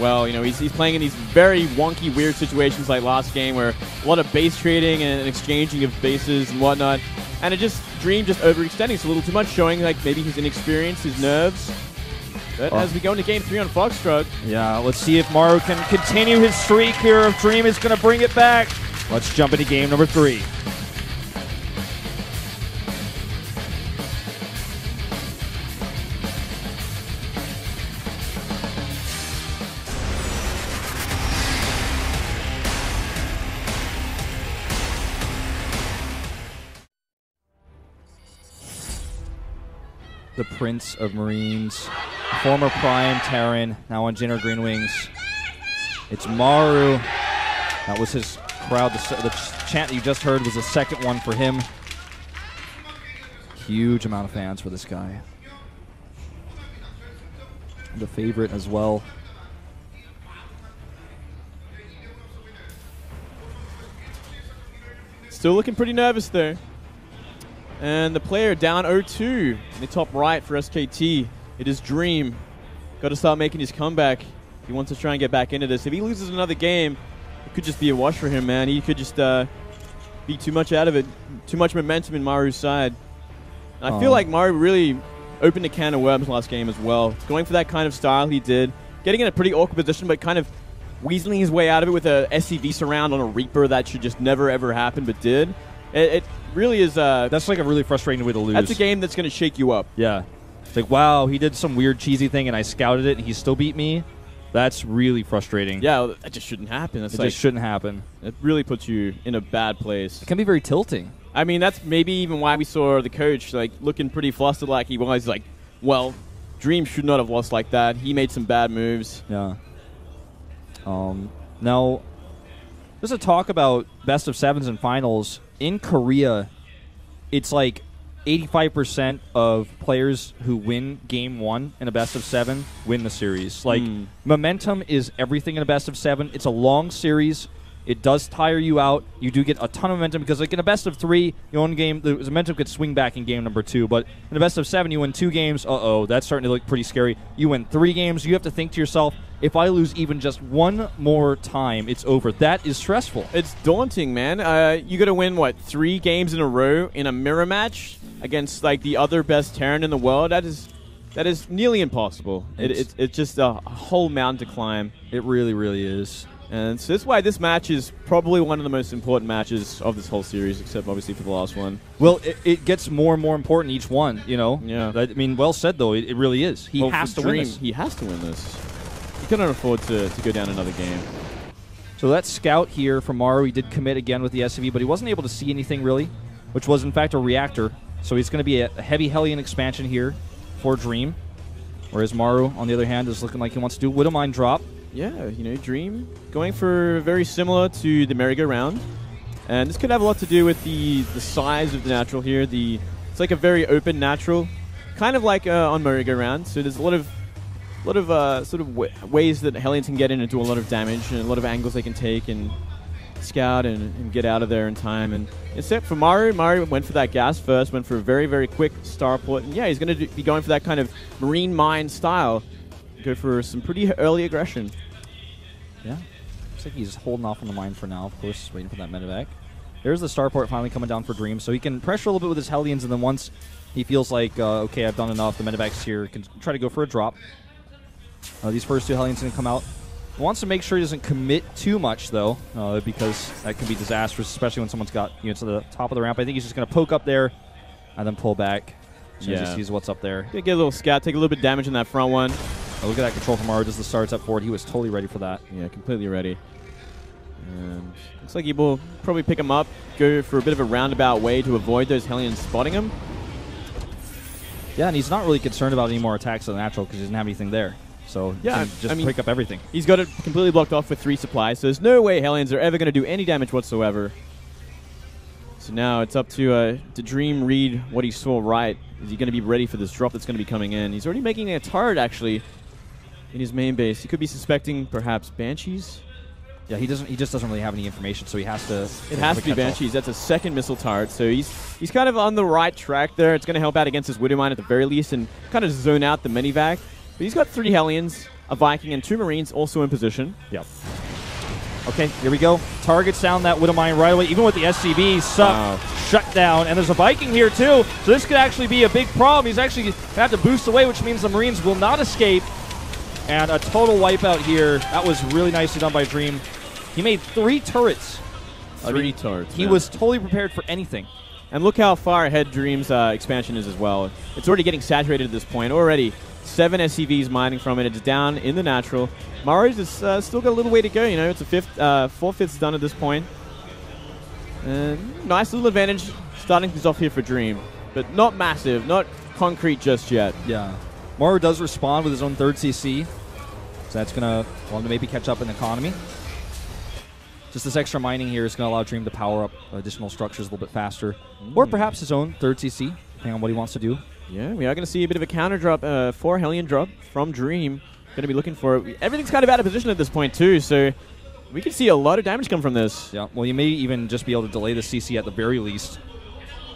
well. You know, he's playing in these very wonky, weird situations like last game where a lot of base trading and exchanging of bases and whatnot. And Dream just overextending us a little too much, showing like maybe his inexperience, his nerves. But as we go into game 3 on Foxtrot. Yeah, let's see if Maru can continue his streak here, if Dream is going to bring it back. Let's jump into game number 3. The Prince of Marines, former Prime Terran, now on Jinner Green Wings. It's Maru. That was his crowd. The chant that you just heard was the second one for him. Huge amount of fans for this guy. The favorite as well. Still looking pretty nervous there. And the player down 0-2 in the top right for SKT. It is Dream. Got to start making his comeback if he wants to try and get back into this. If he loses another game, it could just be a wash for him, man. He could just be too much out of it. Too much momentum in Maru's side. And I feel like Maru really opened a can of worms last game as well. Going for that kind of style he did. Getting in a pretty awkward position, but kind of weaseling his way out of it with a SCV surround on a Reaper that should just never ever happen, but did. It really is. That's like a really frustrating way to lose. That's a game that's going to shake you up. Yeah. It's like, wow, he did some weird cheesy thing and I scouted it and he still beat me. That's really frustrating. Yeah, that just shouldn't happen. It just shouldn't happen. It really puts you in a bad place. It can be very tilting. I mean, that's maybe even why we saw the coach like looking pretty flustered like he was. Like, well, Dream should not have lost like that. He made some bad moves. Yeah. Now, there's a talk about best of sevens and finals. In Korea, it's like 85% of players who win game 1 in a best of 7 win the series. Like, momentum is everything in a best of 7. It's a long series. It does tire you out. You do get a ton of momentum because, like, in a best of 3, you win game, the momentum could swing back in game number 2. But in a best of 7, you win 2 games. That's starting to look pretty scary. You win 3 games. You have to think to yourself, if I lose even just one more time, it's over. That is stressful. It's daunting, man. You got to win, what, 3 games in a row in a mirror match against, like, the other best Terran in the world? That is nearly impossible. It's just a whole mountain to climb. It really, really is. And so that's why this match is probably one of the most important matches of this whole series, except obviously for the last one. Well, it gets more and more important each one, you know? Yeah. I mean, well said, though. It really is. He has to win this. He has to win this. He couldn't afford to go down another game. So that scout here from Maru, he did commit again with the SCV, but he wasn't able to see anything really, which was, in fact, a reactor. So he's going to be a heavy Hellion expansion here for Dream, whereas Maru, on the other hand, is looking like he wants to do Widow Mine drop. Yeah, you know, Dream going for very similar to the merry-go-round. And this could have a lot to do with the size of the natural here. It's like a very open natural, kind of like on merry-go-round. So there's a lot of ways that Hellions can get in and do a lot of damage, and a lot of angles they can take and scout and get out of there in time. And except for Maru went for that gas first, went for a very, very quick starport. And yeah, he's going to be going for that kind of marine mine style. Go for some pretty early aggression. Yeah. Looks like he's holding off on the mine for now, of course, waiting for that medevac. There's the starport finally coming down for Dream, so he can pressure a little bit with his Hellions, and then once he feels like, okay, I've done enough, the medevac's here, can try to go for a drop. These first 2 Hellions going to come out. He wants to make sure he doesn't commit too much, though, because that can be disastrous, especially when someone's got to the top of the ramp. I think he's just going to poke up there and then pull back. So he just sees what's up there. Get a little scout, take a little bit of damage in that front one. Oh, look at that control from Maru, does the starts up forward. He was totally ready for that. Yeah, completely ready. And looks like he will probably pick him up, go for a bit of a roundabout way to avoid those Hellions spotting him. Yeah, and he's not really concerned about any more attacks on the natural because he doesn't have anything there. So yeah, just pick up everything. He's got it completely blocked off with 3 supplies, so there's no way Hellions are ever going to do any damage whatsoever. So now it's up to Dream read what he saw right. Is he going to be ready for this drop that's going to be coming in? He's already making a turret, actually, in his main base. He could be suspecting perhaps Banshees. Yeah, he just doesn't really have any information, so he has to. It has to be Banshees. That's a second missile turret, so he's kind of on the right track there. It's going to help out against his Widow Mine at the very least, and kind of zone out the minivac. But he's got 3 Hellions. a Viking and 2 Marines also in position. Yep. Okay, here we go. Targets down that Widow Mine right away. Even with the SCV, shut down. And there's a Viking here, too. So this could actually be a big problem. He's actually going to have to boost away, which means the Marines will not escape. And a total wipeout here. That was really nicely done by Dream. He made 3 turrets. Three turrets. He was totally prepared for anything. And look how far ahead Dream's expansion is as well. It's already getting saturated at this point. Already 7 SCVs mining from it. It's down in the natural. Maru's is still got a little way to go. You know, it's a 4/5 done at this point. And nice little advantage starting things off here for Dream. But not massive, not concrete just yet. Yeah. Maru does respond with his own 3rd CC. So that's going to allow him to maybe catch up in economy. Just this extra mining here is going to allow Dream to power up additional structures a little bit faster. Or perhaps his own 3rd CC, depending on what he wants to do. Yeah, we are going to see a bit of a counter drop, 4 Hellion drop from Dream. Going to be looking for it. Everything's kind of out of position at this point, too, so we could see a lot of damage come from this. Yeah, well, you may even just be able to delay the CC at the very least.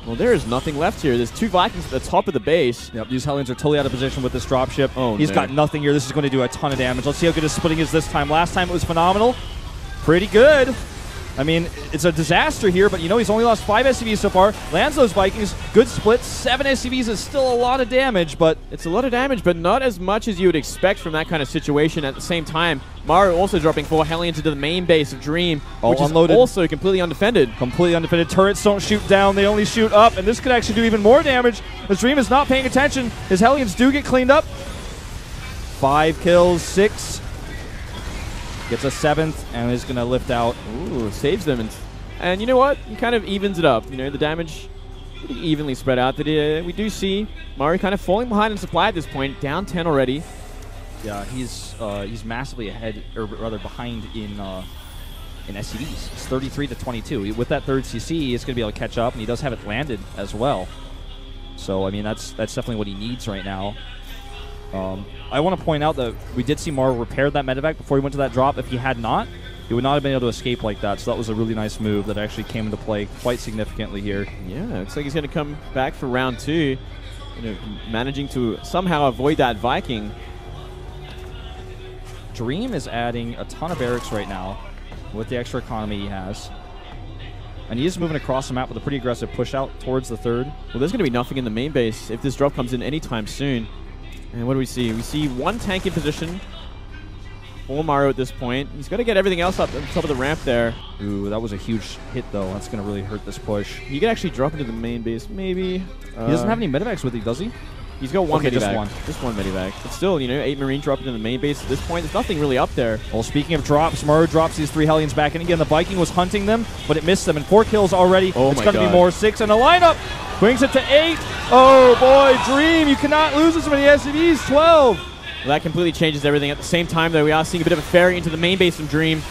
Well, there is nothing left here. There's 2 Vikings at the top of the base. Yep, these Hellions are totally out of position with this dropship. Oh, He's got nothing here. This is going to do a ton of damage. Let's see how good his splitting is this time. Last time it was phenomenal. Pretty good. I mean, it's a disaster here, but you know he's only lost 5 SCVs so far. Lands those Vikings. Good split. 7 SCVs is still a lot of damage, but... It's a lot of damage, but not as much as you would expect from that kind of situation. At the same time, Maru also dropping 4 Hellions into the main base of Dream, which unloaded. Is also completely undefended. Completely undefended. Turrets don't shoot down. They only shoot up, and this could actually do even more damage. As Dream is not paying attention. His Hellions do get cleaned up. 5 kills, 6. Gets a 7th, and is going to lift out. Ooh, saves them. And you know what? He kind of evens it up. You know, the damage pretty evenly spread out. We do see Maru kind of falling behind in supply at this point. Down 10 already. Yeah, he's massively ahead, or rather behind in SCVs. It's 33 to 22. With that 3rd CC, he's going to be able to catch up, and he does have it landed as well. So, I mean, that's definitely what he needs right now. I want to point out that we did see Maru repair that medevac before he went to that drop. If he had not, he would not have been able to escape like that. So that was a really nice move that actually came into play quite significantly here. Yeah, looks like he's going to come back for round 2. You know, managing to somehow avoid that Viking. Dream is adding a ton of barracks right now with the extra economy he has. And he is moving across the map with a pretty aggressive push out towards the 3rd. Well, there's going to be nothing in the main base if this drop comes in anytime soon. And what do we see? We see 1 tank in position for Maru at this point. He's got to get everything else up on top of the ramp there. Ooh, that was a huge hit, though. That's going to really hurt this push. He could actually drop into the main base, maybe. He doesn't have any medevacs with him, does he? He's got 1 medevac. Just one medevac. But still, you know, 8 Marine dropped into the main base at this point. There's nothing really up there. Well, speaking of drops, Maru drops these 3 Hellions back. And again, the Viking was hunting them, but it missed them. And 4 kills already. Oh, it's going to be more. 6 in the lineup. Brings it to 8. Oh, boy, Dream. You cannot lose this many SCVs. 12. Well, that completely changes everything. At the same time, though, we are seeing a bit of a ferry into the main base from Dream.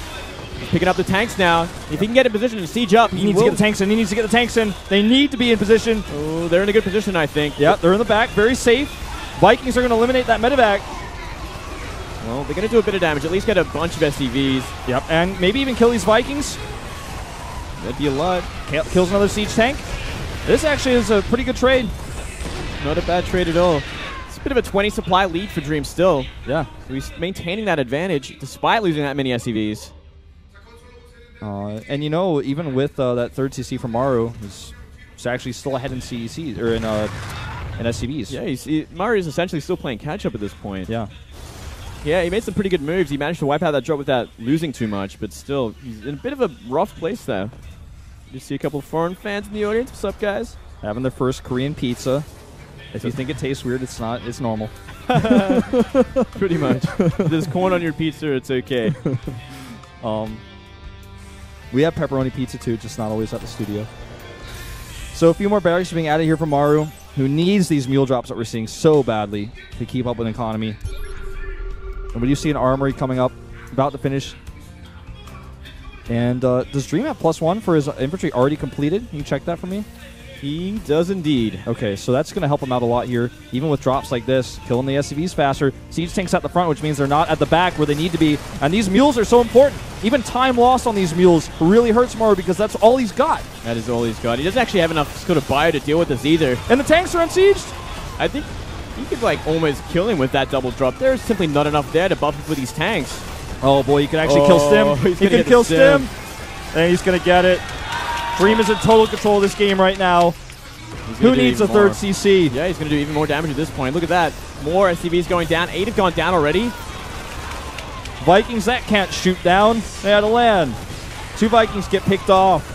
He's picking up the tanks now. If he can get in position and siege up, he needs to get the tanks in. He needs to get the tanks in. They need to be in position. Oh, they're in a good position, I think. Yep, they're in the back. Very safe. Vikings are going to eliminate that medevac. Well, they're going to do a bit of damage. At least get a bunch of SCVs. Yep, and maybe even kill these Vikings. That'd be a lot. Kills another siege tank. This actually is a pretty good trade. Not a bad trade at all. It's a bit of a 20 supply lead for Dream still. Yeah. So he's maintaining that advantage despite losing that many SCVs. And you know, even with that 3rd CC from Maru, he's actually still ahead in CEC or in SCVs. Yeah, Maru is essentially still playing catch up at this point. Yeah. Yeah, he made some pretty good moves. He managed to wipe out that drop without losing too much, but still, he's in a bit of a rough place there. You see a couple of foreign fans in the audience. What's up, guys? Having their first Korean pizza. If you think it tastes weird, it's not. It's normal. Pretty much. If there's corn on your pizza, it's okay. We have pepperoni pizza too, just not always at the studio. So a few more barracks are being added here from Maru, who needs these mule drops that we're seeing so badly to keep up with economy. And we do see an armory coming up, about to finish. And does Dream have +1 for his infantry already completed? Can you check that for me? He does indeed. Okay, so that's going to help him out a lot here, even with drops like this, killing the SCVs faster. Siege tanks at the front, which means they're not at the back where they need to be. And these mules are so important. Even time lost on these mules really hurts Maru because that's all he's got. That is all he's got. He doesn't actually have enough sort of bio to deal with this either. And the tanks are unsieged. I think he could like almost kill him with that double drop. There's simply not enough there to buff him for these tanks. Oh boy, he can actually kill Stim. He can kill Stim. And he's going to get it. Dream is in total control of this game right now. Who needs a third CC? Yeah, he's going to do even more damage at this point. Look at that. More SCVs going down. 8 have gone down already. Vikings, that can't shoot down. They had to land. 2 Vikings get picked off.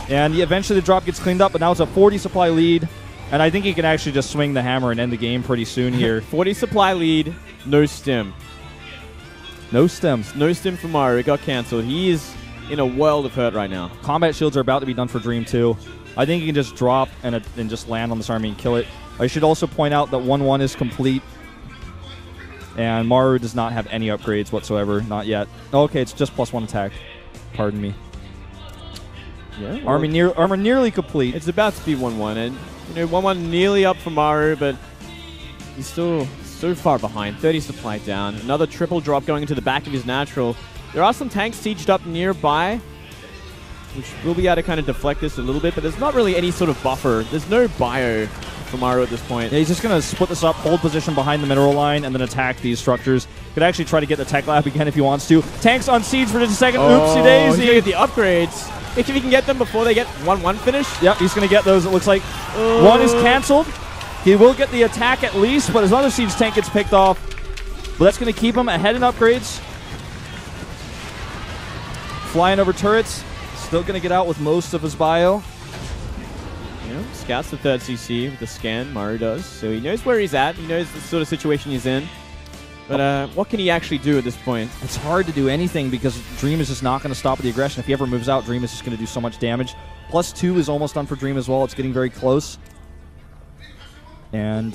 And eventually the drop gets cleaned up, but now it's a 40 supply lead. And I think he can actually just swing the hammer and end the game pretty soon here. 40 supply lead, no stim. No stims. No stim for Maru. It got cancelled. He is in a world of hurt right now. Combat shields are about to be done for Dream too. I think he can just drop and just land on this army and kill it. I should also point out that 1-1 is complete. And Maru does not have any upgrades whatsoever. Not yet. Okay, it's just +1 attack. Pardon me. Yeah, well, armor nearly complete. It's about to be 1-1, and 1-1 nearly up for Maru, but he's still so far behind. 30 supply down. Another triple drop going into the back of his natural. There are some tanks sieged up nearby, which will be able to kind of deflect this a little bit, but there's not really any sort of buffer. There's no bio for Maru at this point. Yeah, he's just going to split this up, hold position behind the mineral line, and then attack these structures. Could actually try to get the tech lab again if he wants to. Tanks on siege for just a second. Oopsie daisy. He's going to get the upgrades. If he can get them before they get 1-1 finish. Yep, he's going to get those. It looks like one is canceled. He will get the attack at least, but his other siege tank gets picked off. But that's going to keep him ahead in upgrades. Flying over turrets. Still going to get out with most of his bio. Yeah, scouts the 3rd CC with the scan, Maru does. So he knows where he's at. He knows the sort of situation he's in. But what can he actually do at this point? It's hard to do anything because Dream is just not going to stop with the aggression. If he ever moves out, Dream is just going to do so much damage. +2 is almost done for Dream as well. It's getting very close. And,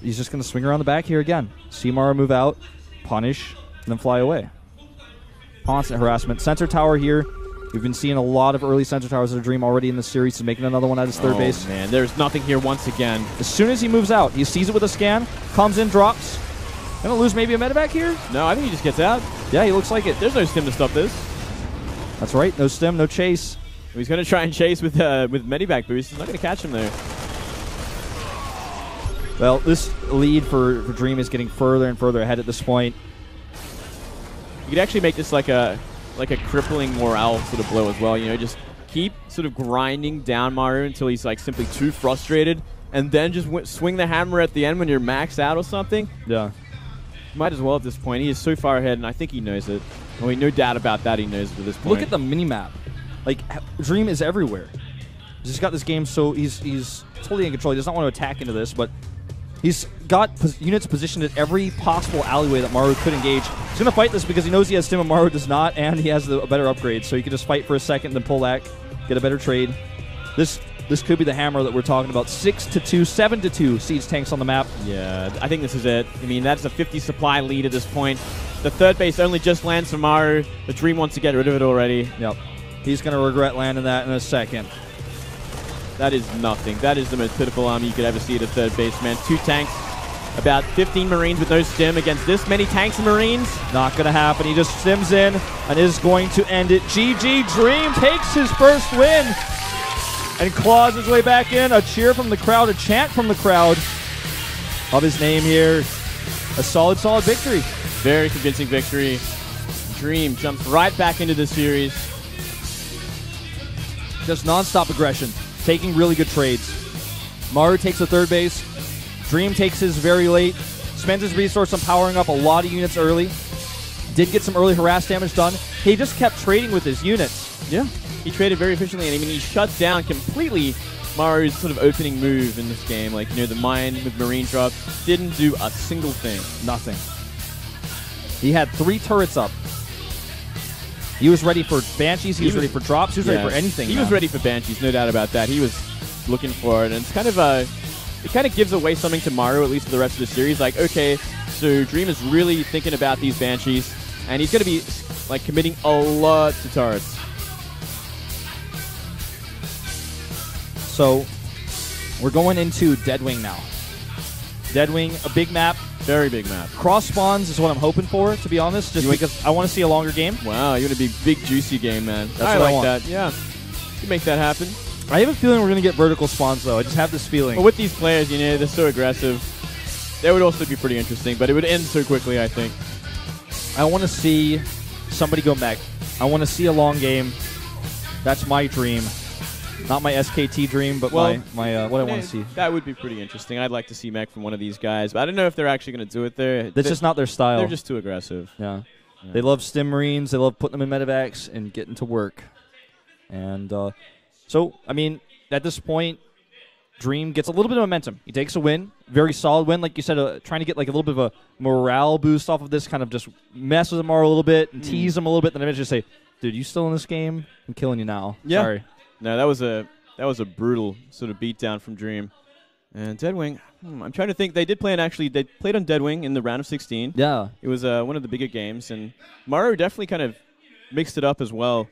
he's just going to swing around the back here again. See Maru move out, punish, and then fly away. Constant harassment. Sensor tower here. We've been seeing a lot of early sensor towers at a Dream already in this series. He's making another one at his third base. Man, there's nothing here once again. As soon as he moves out, he sees it with a scan, comes in, drops. Gonna lose maybe a medevac here? No, I think he just gets out. Yeah, he looks like it. There's no stim to stop this. That's right. No stim, no chase. He's going to try and chase with medevac boost. He's not going to catch him there. Well, this lead for Dream is getting further and further ahead at this point. You could actually make this like a crippling morale sort of blow as well. Just keep sort of grinding down Maru until he's like simply too frustrated, and then just swing the hammer at the end when you're maxed out or something. Yeah. Might as well at this point. He is so far ahead, and I think he knows it. I mean, no doubt about that. He knows it at this point. Look at the mini-map. Like, Dream is everywhere. He's just got this game so he's totally in control. He does not want to attack into this, but he's got units positioned at every possible alleyway that Maru could engage. He's going to fight this because he knows he has stim and Maru does not, and he has a better upgrade. So he can just fight for a second, then pull back, get a better trade. This could be the hammer that we're talking about. 6-2, 7-2 siege tanks on the map. Yeah, I think this is it. I mean, that's a 50 supply lead at this point. The 3rd base only just lands for Maru. The Dream wants to get rid of it already. Yep. He's going to regret landing that in a second. That is nothing. That is the most pitiful army you could ever see at a 3rd base, man. 2 tanks, about 15 Marines with no stim against this many tanks and Marines. Not going to happen. He just stims in and is going to end it. GG, Dream takes his first win and claws his way back in. A cheer from the crowd, a chant from the crowd of his name here. A solid victory. Very convincing victory. Dream jumps right back into the series. Just non-stop aggression, taking really good trades. Maru takes the 3rd base. Dream takes his very late. Spends his resource on powering up a lot of units early. Did get some early harass damage done. He just kept trading with his units. Yeah. He traded very efficiently, and I mean, he shut down completely Maru's sort of opening move in this game. Like, the mine with Marine drop didn't do a single thing. Nothing. He had 3 turrets up. He was ready for Banshees, he was ready for drops, he was ready for anything. He was ready for Banshees, no doubt about that. He was looking for it, and it's kind of it kind of gives away something to Maru, at least for the rest of the series. Like, okay, so Dream is really thinking about these Banshees, and he's going to be like committing a lot to turrets. So, we're going into Deadwing now. Deadwing, a big map. Very big map. Cross spawns is what I'm hoping for, to be honest, just because I want to see a longer game. Wow, you want to be big, juicy game, man. That's what I want. That. Yeah, you make that happen. I have a feeling we're going to get vertical spawns, though. I just have this feeling. But with these players, you know, they're so aggressive. That would also be pretty interesting, but it would end so quickly, I think. I want to see somebody go mech. I want to see a long game. That's my dream. Not my SKT dream, but what I want to see. That would be pretty interesting. I'd like to see mech from one of these guys, but I don't know if they're actually going to do it there. That's just not their style. They're just too aggressive. Yeah. They love Stim Marines. They love putting them in medevacs and getting to work. And so, I mean, at this point, Dream gets a little bit of momentum. He takes a win, very solid win. Like you said, trying to get like a little bit of a morale boost off of this, kind of just mess with him a little bit and tease him a little bit. Then eventually say, dude, you still in this game? I'm killing you now. Yeah. Sorry. No, that was a brutal sort of beatdown from Dream. And Deadwing, I'm trying to think. They played on Deadwing in the round of 16. Yeah. It was one of the bigger games, and Maru definitely kind of mixed it up as well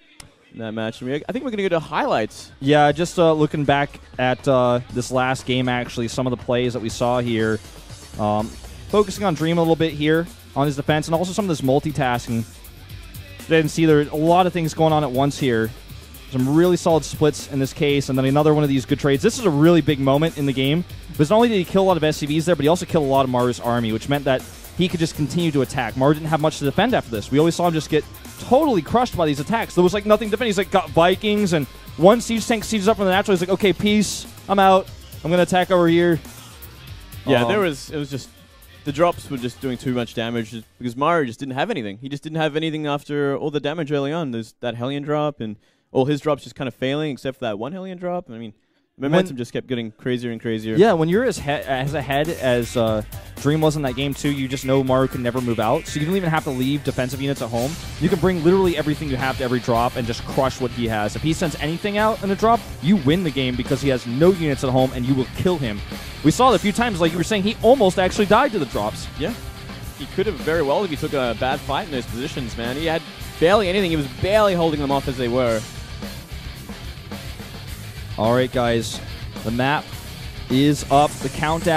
in that match. I think we're going to go to highlights. Yeah, just looking back at this last game, actually, some of the plays that we saw here. Focusing on Dream a little bit here on his defense, and also some of this multitasking. Didn't see there are a lot of things going on at once here. Some really solid splits in this case, and then another one of these good trades. This is a really big moment in the game, because not only did he kill a lot of SCVs there, but he also killed a lot of Maru's army, which meant that he could just continue to attack. Maru didn't have much to defend after this. We always saw him just get totally crushed by these attacks. There was like nothing to defend. He's like got Vikings, and one siege tank sieges up from the natural. He's like, okay, peace, I'm out. I'm going to attack over here. Yeah, it was just, the drops were just doing too much damage because Maru just didn't have anything. He just didn't have anything after all the damage early on. There's that Hellion drop, and all his drops just kind of failing except for that one Hellion drop. I mean, momentum just kept getting crazier and crazier. Yeah, when you're as ahead as Dream was in that game, too, you just know Maru can never move out. So you don't even have to leave defensive units at home. You can bring literally everything you have to every drop and just crush what he has. If he sends anything out in a drop, you win the game because he has no units at home and you will kill him. We saw it a few times, like you were saying, he almost actually died to the drops. Yeah. He could have very well if he took a bad fight in those positions, man. He had barely anything. He was barely holding them off as they were. All right, guys. The map is up. The countdown.